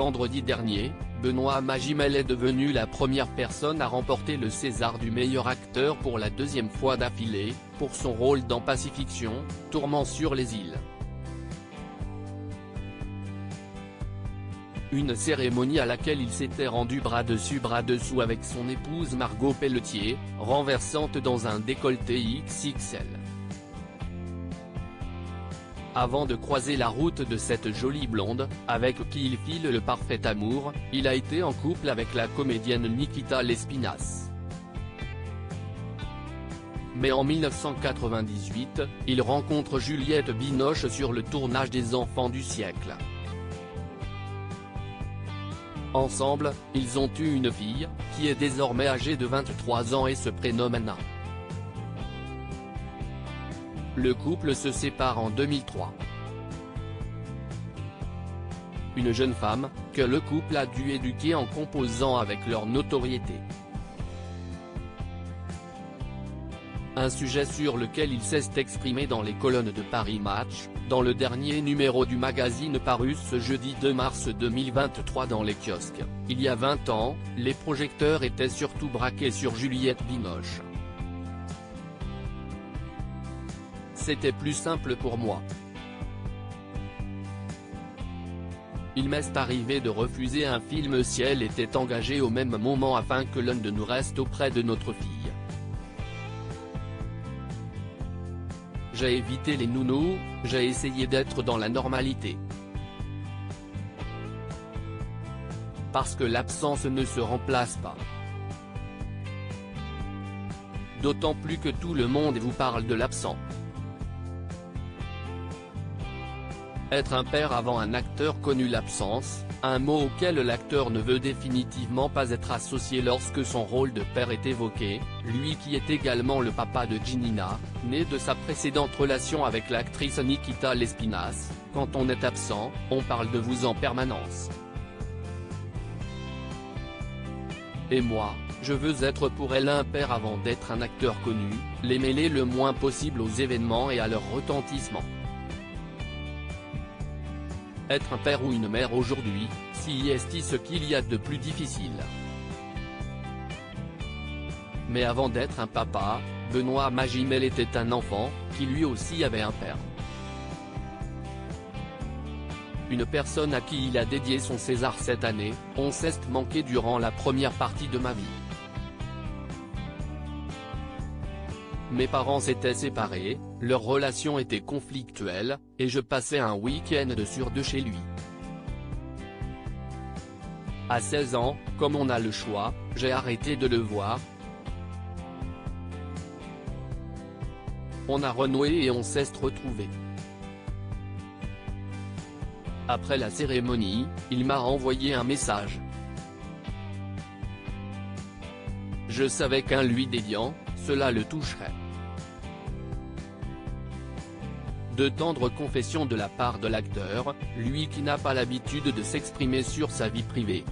vendredi dernier, Benoît Magimel est devenu la première personne à remporter le César du meilleur acteur pour la deuxième fois d'affilée, pour son rôle dans Pacifiction, Tourment sur les îles. Une cérémonie à laquelle il s'était rendu bras dessus bras dessous avec son épouse Margot Pelletier, renversante dans un décolleté XXL. Avant de croiser la route de cette jolie blonde, avec qui il file le parfait amour, il a été en couple avec la comédienne Nikita Lespinasse. Mais en 1998, il rencontre Juliette Binoche sur le tournage des Enfants du siècle. Ensemble, ils ont eu une fille, qui est désormais âgée de 23 ans et se prénomme Anna. Le couple se sépare en 2003. Une jeune femme, que le couple a dû éduquer en composant avec leur notoriété. Un sujet sur lequel il s'est exprimé dans les colonnes de Paris Match, dans le dernier numéro du magazine paru ce jeudi 2 mars 2023 dans les kiosques. Il y a 20 ans, les projecteurs étaient surtout braqués sur Juliette Binoche. C'était plus simple pour moi. Il m'est arrivé de refuser un film si elle était engagée au même moment afin que l'un de nous reste auprès de notre fille. J'ai évité les nounous, j'ai essayé d'être dans la normalité. Parce que l'absence ne se remplace pas. D'autant plus que tout le monde vous parle de l'absent. Être un père avant un acteur connu l'absence, un mot auquel l'acteur ne veut définitivement pas être associé lorsque son rôle de père est évoqué, lui qui est également le papa de Ginina, né de sa précédente relation avec l'actrice Nikita Lespinasse. Quand on est absent, on parle de vous en permanence. Et moi, je veux être pour elle un père avant d'être un acteur connu, les mêler le moins possible aux événements et à leur retentissement. Être un père ou une mère aujourd'hui, si est ce qu'il y a de plus difficile. Mais avant d'être un papa, Benoît Magimel était un enfant, qui lui aussi avait un père. Une personne à qui il a dédié son César cette année, on s'est manqué durant la première partie de ma vie. Mes parents s'étaient séparés, leur relation était conflictuelle, et je passais un week-end sur deux chez lui. À 16 ans, comme on a le choix, j'ai arrêté de le voir. On a renoué et on s'est retrouvés. Après la cérémonie, il m'a envoyé un message. Je savais qu'en lui dédiant, cela le toucherait. De tendres confessions de la part de l'acteur, lui qui n'a pas l'habitude de s'exprimer sur sa vie privée.